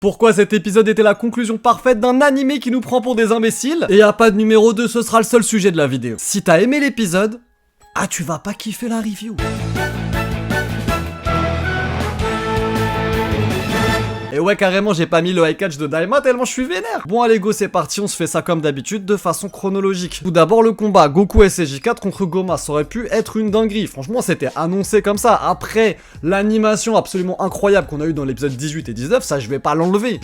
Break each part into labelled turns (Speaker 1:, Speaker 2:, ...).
Speaker 1: Pourquoi cet épisode était la conclusion parfaite d'un animé qui nous prend pour des imbéciles? Et y'a pas de numéro 2, ce sera le seul sujet de la vidéo. Si t'as aimé l'épisode, tu vas pas kiffer la review. Et ouais, carrément, j'ai pas mis le high catch de Daima tellement je suis vénère. Bon, allez, go, c'est parti, on se fait ça comme d'habitude, de façon chronologique. Tout d'abord, le combat Goku SJ4 contre Goma, ça aurait pu être une dinguerie. Franchement, c'était annoncé comme ça. Après l'animation absolument incroyable qu'on a eu dans l'épisode 18 et 19, ça, je vais pas l'enlever.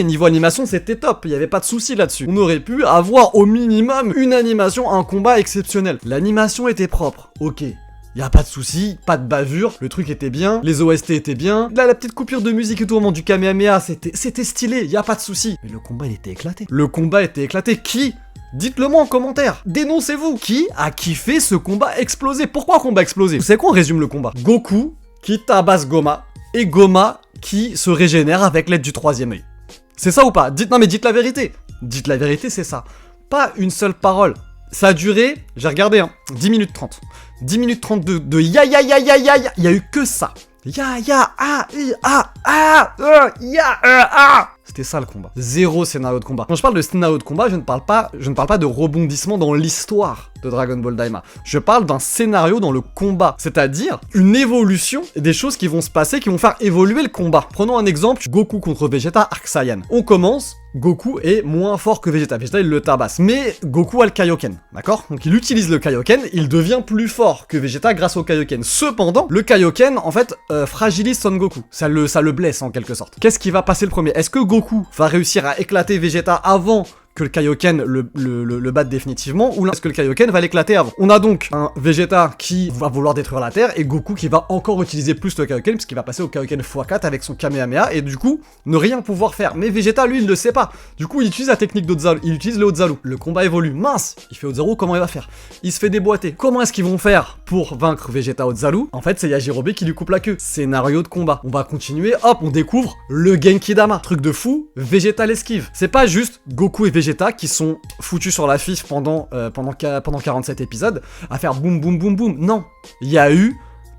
Speaker 1: Niveau animation, c'était top, il y avait pas de souci là-dessus. On aurait pu avoir au minimum une animation, un combat exceptionnel. L'animation était propre, ok. Y'a pas de soucis, pas de bavure, le truc était bien, les OST étaient bien, là la petite coupure de musique et tout au moment du Kamehameha, c'était stylé, y'a pas de soucis. Mais le combat il était éclaté. Le combat était éclaté, qui? Dites-le moi en commentaire, dénoncez-vous. Qui a kiffé ce combat explosé? Pourquoi combat explosé? Vous savez quoi, on résume le combat. Goku qui tabasse Goma, et Goma qui se régénère avec l'aide du troisième œil. C'est ça ou pas? Non mais dites la vérité. Dites la vérité, c'est ça. Pas une seule parole. Ça a duré, j'ai regardé, 10 minutes 30. 10 minutes 30 de ya, il y a eu que ça. C'était ça le combat. Zéro scénario de combat. Quand je parle de scénario de combat, je ne parle pas de rebondissement dans l'histoire de Dragon Ball Daima. Je parle d'un scénario dans le combat, c'est-à-dire une évolution des choses qui vont se passer, qui vont faire évoluer le combat. Prenons un exemple, Goku contre Vegeta, Arc Saiyan. On commence, Goku est moins fort que Vegeta. Vegeta, il le tabasse. Mais Goku a le Kaioken, d'accord? Donc il utilise le Kaioken, il devient plus fort que Vegeta grâce au Kaioken. Cependant, le Kaioken, en fait, fragilise Son Goku. Ça le blesse en quelque sorte. Qu'est-ce qui va passer le premier? Est-ce que Goku va réussir à éclater Vegeta avant que le Kaioken le batte définitivement, ou est-ce que le Kaioken va l'éclater avant? On a donc un Vegeta qui va vouloir détruire la Terre, et Goku qui va encore utiliser plus le Kaioken, puisqu'il va passer au Kaioken x4 avec son Kamehameha, et du coup, ne rien pouvoir faire. Mais Vegeta, lui, il ne le sait pas. Du coup, il utilise la technique d'Otzaru, il utilise le Otzaru. Le combat évolue. Mince! Il fait Otzaru, comment il va faire? Il se fait déboîter. Comment est-ce qu'ils vont faire pour vaincre Vegeta Otzaru? En fait, c'est Yajirobe qui lui coupe la queue. Scénario de combat. On va continuer, hop, on découvre le Genki-Dama. Truc de fou, Vegeta l'esquive. C'est pas juste Goku et Vegeta qui sont foutus sur la fif pendant 47 épisodes à faire boum boum boum boum. Non, il y a eu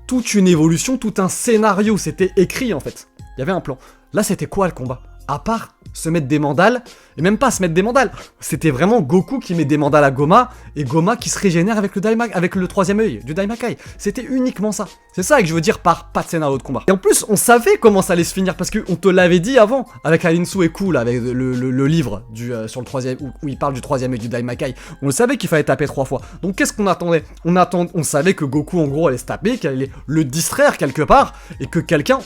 Speaker 1: toute une évolution, tout un scénario, c'était écrit en fait. Il y avait un plan. Là, c'était quoi le combat? À part se mettre des mandales, et même pas se mettre des mandales, c'était vraiment Goku qui met des mandales à Goma, et Goma qui se régénère avec le troisième œil du Daimakai. C'était uniquement ça. C'est ça que je veux dire par pas de scénario de combat. Et en plus, on savait comment ça allait se finir, parce qu'on te l'avait dit avant, avec Alinsu et Ku, là, avec le livre sur le troisième, où il parle du troisième œil du Daimakai. On le savait qu'il fallait taper 3 fois. Donc qu'est-ce qu'on attendait? On savait que Goku, en gros, allait se taper, qu'elle allait le distraire quelque part, et que quelqu'un,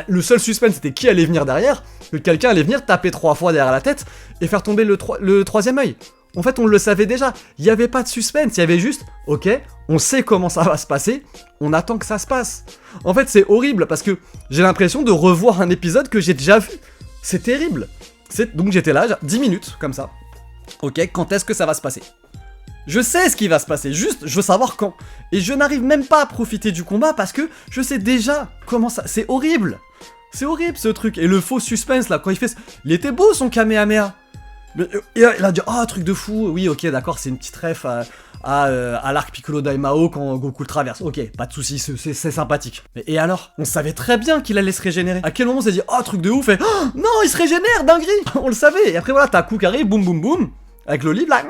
Speaker 1: le seul suspense, c'était qui allait venir derrière, que quelqu'un allait venir taper 3 fois derrière la tête, et faire tomber le troisième œil. En fait, on le savait déjà. Il n'y avait pas de suspense. Il y avait juste, ok, on sait comment ça va se passer. On attend que ça se passe. En fait, c'est horrible parce que j'ai l'impression de revoir un épisode que j'ai déjà vu. C'est terrible. Donc j'étais là, 10 minutes, comme ça. Ok, quand est-ce que ça va se passer? Je sais ce qui va se passer, juste, je veux savoir quand. Et je n'arrive même pas à profiter du combat parce que je sais déjà comment ça... C'est horrible. C'est horrible ce truc. Et le faux suspense là, quand il fait... Il était beau son Kamehameha. Et il a dit, truc de fou, oui, ok, d'accord, c'est une petite ref à l'arc Piccolo Daimao quand Goku le traverse. Ok, pas de soucis, c'est sympathique. Et alors? On savait très bien qu'il allait se régénérer. À quel moment on s'est dit, truc de ouf, et non, il se régénère, dinguerie. On le savait. Et après voilà, t'as Ku qui arrive, boum boum boum, avec le livre là,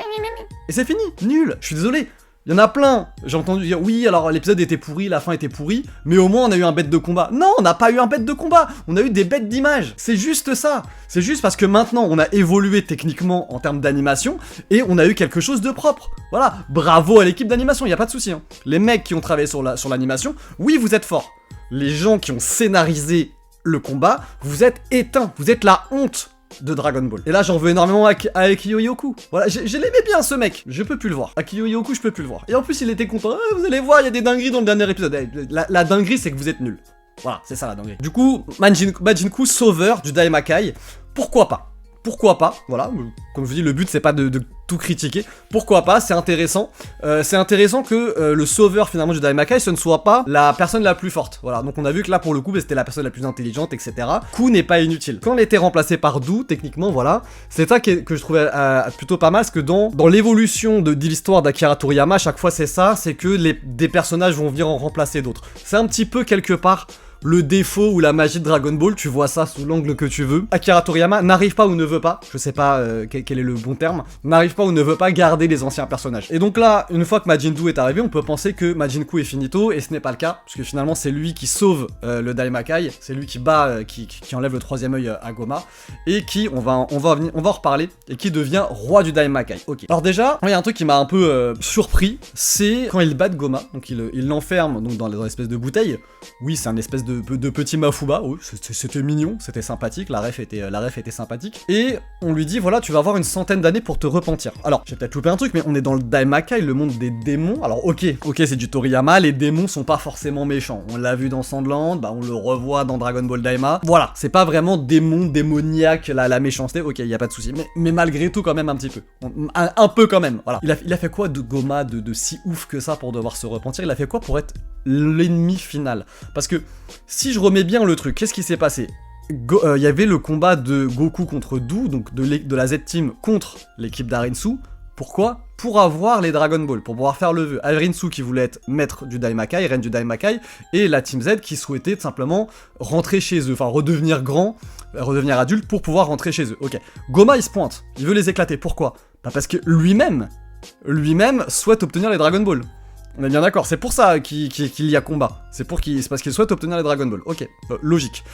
Speaker 1: et c'est fini, nul. Je suis désolé. Il y en a plein, j'ai entendu dire, oui, alors l'épisode était pourri, la fin était pourrie, mais au moins on a eu un bête de combat. Non, on n'a pas eu un bête de combat, on a eu des bêtes d'images. C'est juste ça. C'est juste parce que maintenant on a évolué techniquement en termes d'animation, et on a eu quelque chose de propre. Voilà, bravo à l'équipe d'animation, il n'y a pas de souci. Les mecs qui ont travaillé sur l'animation, oui, vous êtes forts. Les gens qui ont scénarisé le combat, vous êtes éteints, vous êtes la honte de Dragon Ball. Et là j'en veux énormément à Akio Yoku. Voilà, je l'aimais bien ce mec. Je peux plus le voir. Akio Yoku, je peux plus le voir. Et en plus il était content. Vous allez voir, il y a des dingueries dans le dernier épisode. La dinguerie c'est que vous êtes nuls. Voilà, c'est ça la dinguerie. Du coup, Majinku sauveur du Daimakai. Pourquoi pas? Pourquoi pas? Voilà, comme je vous dis, le but c'est pas de tout critiquer. Pourquoi pas? C'est intéressant. C'est intéressant que le sauveur finalement du Daimakai, ce ne soit pas la personne la plus forte. Voilà, donc on a vu que là pour le coup, c'était la personne la plus intelligente, etc. Ku n'est pas inutile. Quand elle était remplacée par Do, techniquement, voilà, c'est ça que je trouvais plutôt pas mal, parce que dans l'évolution de l'histoire d'Akira Toriyama, à chaque fois c'est ça, c'est que des personnages vont venir en remplacer d'autres. C'est un petit peu quelque part le défaut ou la magie de Dragon Ball, tu vois ça sous l'angle que tu veux. Akira Toriyama n'arrive pas ou ne veut pas, je sais pas quel est le bon terme, n'arrive pas ou ne veut pas garder les anciens personnages. Et donc là, une fois que Majin Buu est arrivé, on peut penser que Majin Buu est finito, et ce n'est pas le cas, parce que finalement c'est lui qui sauve le Daimakai, c'est lui qui bat, qui enlève le troisième œil à Goma, et qui, on va en reparler, et qui devient roi du Daimakai. Ok. Alors déjà, il y a un truc qui m'a un peu surpris, c'est quand il bat Goma, donc il l'enferme donc dans l'espèce de bouteille. Oui, c'est un espèce de petit Mafuba, oui, c'était mignon, c'était sympathique, la ref était sympathique, et on lui dit, voilà, tu vas avoir une centaine d'années pour te repentir. Alors, j'ai peut-être loupé un truc, mais on est dans le Daimakai, le monde des démons. Alors ok, c'est du Toriyama, les démons sont pas forcément méchants. On l'a vu dans Sandland, bah on le revoit dans Dragon Ball Daima. Voilà, c'est pas vraiment démon, démoniaque, la méchanceté, ok, y a pas de souci. Mais malgré tout, quand même, un petit peu. Un peu quand même, voilà. Il a fait quoi de Goma de si ouf que ça pour devoir se repentir? Il a fait quoi pour être l'ennemi final? Parce que, si je remets bien le truc, qu'est-ce qui s'est passé? Il y avait le combat de Goku contre Dou, donc de la Z-Team contre l'équipe d'Arinsu. Pourquoi? Pour avoir les Dragon Ball, pour pouvoir faire le vœu. Arinsu qui voulait être maître du Daimakai, reine du Daimakai, et la Team Z qui souhaitait simplement rentrer chez eux, enfin redevenir grand, redevenir adulte pour pouvoir rentrer chez eux. Ok. Goma il se pointe, il veut les éclater, pourquoi? Bah parce que lui-même souhaite obtenir les Dragon Ball. On est bien d'accord, c'est pour ça qu'il y a combat. C'est parce qu'il souhaite obtenir les Dragon Ball. Ok, logique.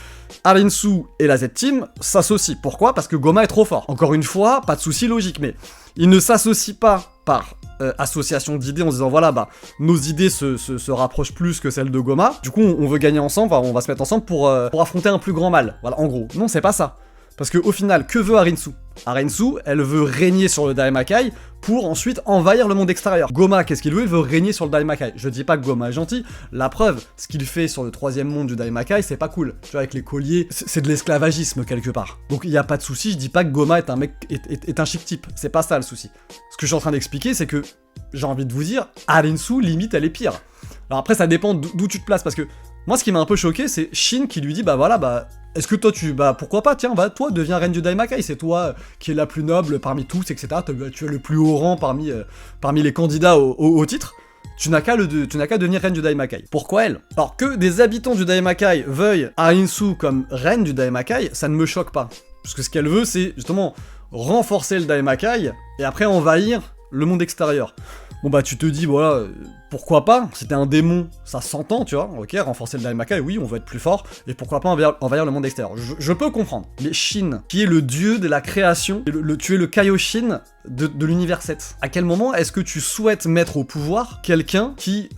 Speaker 1: Arinsu et la Z-Team s'associent. Pourquoi? Parce que Goma est trop fort. Encore une fois, pas de souci logique, mais ils ne s'associent pas par association d'idées en se disant voilà, bah, nos idées se rapprochent plus que celles de Goma. Du coup, on veut gagner ensemble, on va se mettre ensemble pour affronter un plus grand mal. Voilà, en gros. Non, c'est pas ça. Parce que au final, que veut Arinsu? Arinsu, elle veut régner sur le Daimakai pour ensuite envahir le monde extérieur. Goma, qu'est-ce qu'il veut? Il veut régner sur le Daimakai. Je dis pas que Goma est gentil, la preuve, ce qu'il fait sur le troisième monde du Daimakai, c'est pas cool. Tu vois, avec les colliers, c'est de l'esclavagisme quelque part. Donc il y a pas de souci, je dis pas que Goma est un mec, est un chic type. C'est pas ça le souci. Ce que je suis en train d'expliquer, c'est que, j'ai envie de vous dire, Arinsu, limite, elle est pire. Alors après, ça dépend d'où tu te places, parce que moi, ce qui m'a un peu choqué, c'est Shin qui lui dit, bah voilà, bah, est-ce que toi, bah pourquoi pas, tiens, bah toi, deviens reine du Daimakai, c'est toi qui es la plus noble parmi tous, etc. Tu as le plus haut rang parmi les candidats au titre. Tu n'as qu'à devenir reine du Daimakai. Pourquoi elle? Alors que des habitants du Daimakai veuillent Arinsu comme reine du Daimakai, ça ne me choque pas. Parce que ce qu'elle veut, c'est justement renforcer le Daimakai et après envahir le monde extérieur. Bon bah tu te dis, voilà, pourquoi pas? C'était un démon, ça s'entend, tu vois, ok, renforcer le Daimakai, oui, on veut être plus fort, et pourquoi pas envahir le monde extérieur? Je peux comprendre. Mais Shin, qui est le dieu de la création, tu es le Kaioshin de l'univers 7. À quel moment est-ce que tu souhaites mettre au pouvoir quelqu'un qui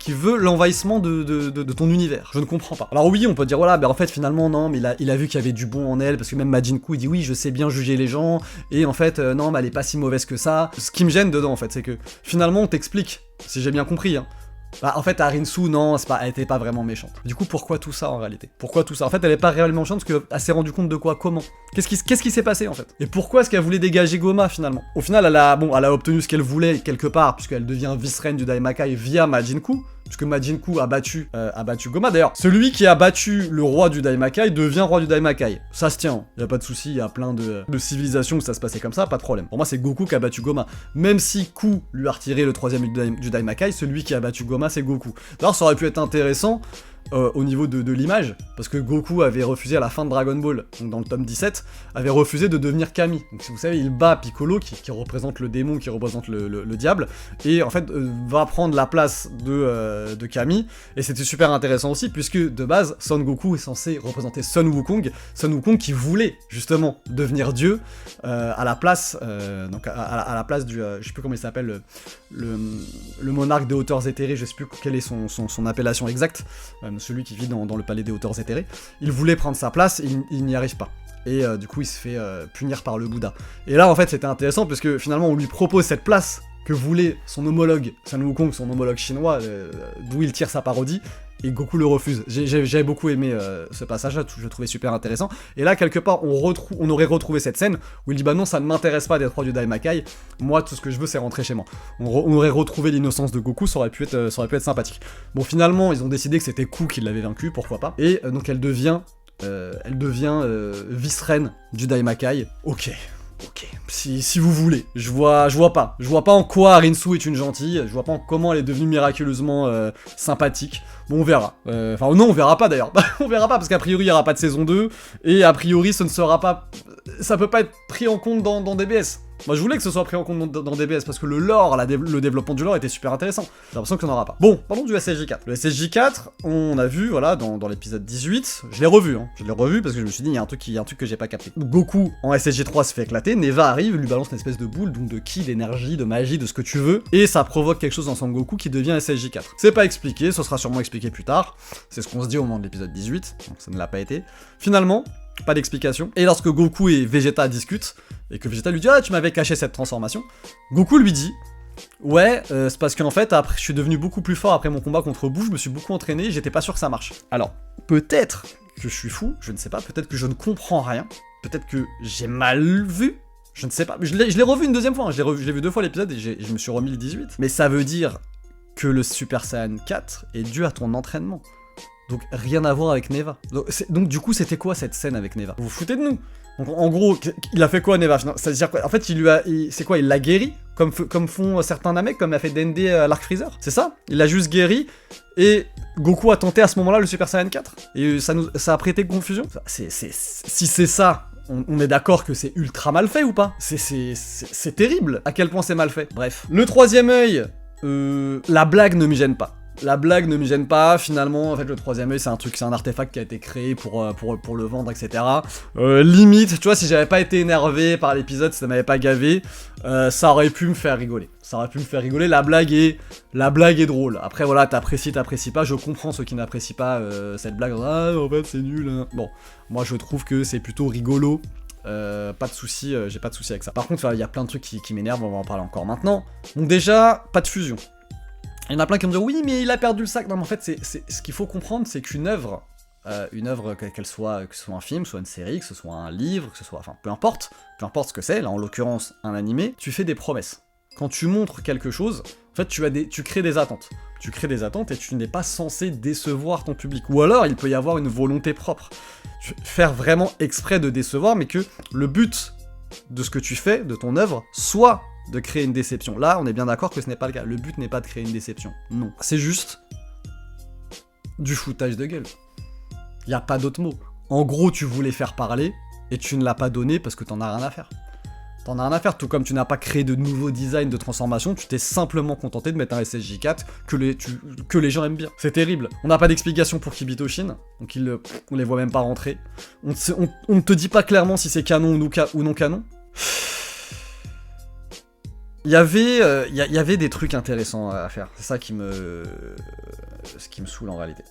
Speaker 1: veut l'envahissement de ton univers? Je ne comprends pas. Alors oui, on peut dire, voilà, ben en fait, finalement, non, mais il a vu qu'il y avait du bon en elle, parce que même Majin Buu, il dit, oui, je sais bien juger les gens, et en fait, non, mais elle est pas si mauvaise que ça. Ce qui me gêne dedans, en fait, c'est que, finalement, on t'explique, si j'ai bien compris, hein, bah, en fait, Arinsu, non, elle était pas vraiment méchante. Du coup, pourquoi tout ça, en réalité? Pourquoi tout ça? En fait, elle est pas réellement méchante, parce qu'elle s'est rendue compte de quoi? Comment? Qu'est-ce qui s'est passé, en fait? Et pourquoi est-ce qu'elle voulait dégager Goma, finalement? Au final, elle a obtenu ce qu'elle voulait, quelque part, puisqu'elle devient vice-reine du Daimakai via Majin Buu, puisque Majin Buu a battu Goma. D'ailleurs, celui qui a battu le roi du Daimakai devient roi du Daimakai. Ça se tient, y a pas de souci, y a plein de civilisations où ça se passait comme ça, pas de problème. Pour moi, c'est Goku qui a battu Goma. Même si Ku lui a retiré le troisième du Daimakai, celui qui a battu Goma, c'est Goku. D'ailleurs, ça aurait pu être intéressant au niveau de l'image, parce que Goku avait refusé à la fin de Dragon Ball, donc dans le tome 17, avait refusé de devenir Kami. Donc si vous savez, il bat Piccolo, qui représente le démon, qui représente le diable, et en fait va prendre la place de Kami, et c'était super intéressant aussi, puisque de base, Son Goku est censé représenter Sun Wukong qui voulait justement devenir Dieu, à la place, donc à la place du, je sais plus comment il s'appelle, le monarque des hauteurs éthérées, je sais plus quelle est son appellation exacte, celui qui vit dans le palais des hauteurs éthérées. Il voulait prendre sa place, il n'y arrive pas. Et du coup, il se fait punir par le Bouddha. Et là, en fait, c'était intéressant, parce que finalement, on lui propose cette place que voulait son homologue, Sun Wukong, son homologue chinois, d'où il tire sa parodie, et Goku le refuse. J'avais beaucoup aimé ce passage-là, je le trouvais super intéressant. Et là, quelque part, on aurait retrouvé cette scène où il dit, bah non, ça ne m'intéresse pas d'être roi du Daimakai, moi, tout ce que je veux, c'est rentrer chez moi. On aurait retrouvé l'innocence de Goku, ça aurait pu être sympathique. Bon, finalement, ils ont décidé que c'était Ku qui l'avait vaincu, pourquoi pas. Et donc, elle devient vice-reine du Daimakai. Ok. Ok, si vous voulez, je vois pas. Je vois pas en quoi Rinsu est une gentille, je vois pas en comment elle est devenue miraculeusement sympathique. Bon, on verra. Enfin, non, on verra pas d'ailleurs. On verra pas, parce qu'a priori, il y aura pas de saison 2, et a priori, ce ne sera pas... Ça peut pas être pris en compte dans DBS. Moi, je voulais que ce soit pris en compte dans DBS, parce que le lore, le développement du lore était super intéressant. J'ai l'impression qu'on n'aura pas. Bon, parlons du SSJ4. Le SSJ4, on a vu, voilà, dans l'épisode 18, je l'ai revu, hein. Je l'ai revu parce que je me suis dit, il y a un truc que j'ai pas capté. Goku, en SSJ3, se fait éclater, Neva arrive, lui balance une espèce de boule, donc de ki, d'énergie, de magie, de ce que tu veux, et ça provoque quelque chose dans Son Goku qui devient SSJ4. C'est pas expliqué, ce sera sûrement expliqué plus tard. C'est ce qu'on se dit au moment de l'épisode 18, donc ça ne l'a pas été. Finalement, pas d'explication. Et lorsque Goku et Vegeta discutent, et que Vegeta lui dit « Ah, tu m'avais caché cette transformation », Goku lui dit « Ouais, c'est parce qu'en fait, après, je suis devenu beaucoup plus fort après mon combat contre Boo, je me suis beaucoup entraîné, et j'étais pas sûr que ça marche. » Alors, peut-être que je suis fou, je ne sais pas, peut-être que je ne comprends rien, peut-être que j'ai mal vu, je ne sais pas. Je l'ai revu une deuxième fois, hein. Je l'ai vu 2 fois l'épisode et je me suis remis le 18. Mais ça veut dire que le Super Saiyan 4 est dû à ton entraînement. Donc rien à voir avec Neva. Donc du coup, c'était quoi cette scène avec Neva? Vous vous foutez de nous? Donc en gros, il a fait quoi Neva? C'est-à-dire quoi? En fait, c'est quoi? Il l'a guéri? Comme font certains Namek, comme a fait Dende à l'Arc Freezer? C'est ça? Il l'a juste guéri, et Goku a tenté à ce moment-là le Super Saiyan 4? Et ça a prêté confusion? Si c'est ça, on est d'accord que c'est ultra mal fait ou pas? C'est terrible à quel point c'est mal fait. Bref. Le troisième œil, la blague ne me gêne pas. La blague ne me gêne pas, finalement, en fait, le troisième œil, c'est un artefact qui a été créé pour le vendre, etc. Limite, tu vois, si j'avais pas été énervé par l'épisode, si ça m'avait pas gavé, ça aurait pu me faire rigoler. La blague est drôle. Après, voilà, t'apprécies pas, je comprends ceux qui n'apprécient pas cette blague. Ah, en fait, c'est nul, hein. Bon, moi, je trouve que c'est plutôt rigolo. Pas de soucis, j'ai pas de soucis avec ça. Par contre, il y a plein de trucs qui m'énervent, on va en parler encore maintenant. Donc déjà, pas de fusion. Il y en a plein qui me disent oui, mais il a perdu le sac. Non, mais en fait, ce qu'il faut comprendre, c'est qu'une œuvre, que ce soit un film, que ce soit une série, que ce soit un livre, que ce soit, enfin, peu importe ce que c'est, là en l'occurrence un animé, tu fais des promesses. Quand tu montres quelque chose, en fait, tu crées des attentes. Tu crées des attentes et tu n'es pas censé décevoir ton public. Ou alors, il peut y avoir une volonté propre. Faire vraiment exprès de décevoir, mais que le but de ce que tu fais, de ton œuvre, soit de créer une déception. Là, on est bien d'accord que ce n'est pas le cas. Le but n'est pas de créer une déception. Non. C'est juste du foutage de gueule. Y a pas d'autre mot. En gros, tu voulais faire parler, et tu ne l'as pas donné parce que t'en as rien à faire. T'en as rien à faire, tout comme tu n'as pas créé de nouveaux designs de transformation, tu t'es simplement contenté de mettre un SSJ4 que les gens aiment bien. C'est terrible. On n'a pas d'explication pour Kibito-shin, donc on les voit même pas rentrer. On ne te dit pas clairement si c'est canon ou non canon. Il y avait des trucs intéressants à faire, c'est ça qui me saoule en réalité.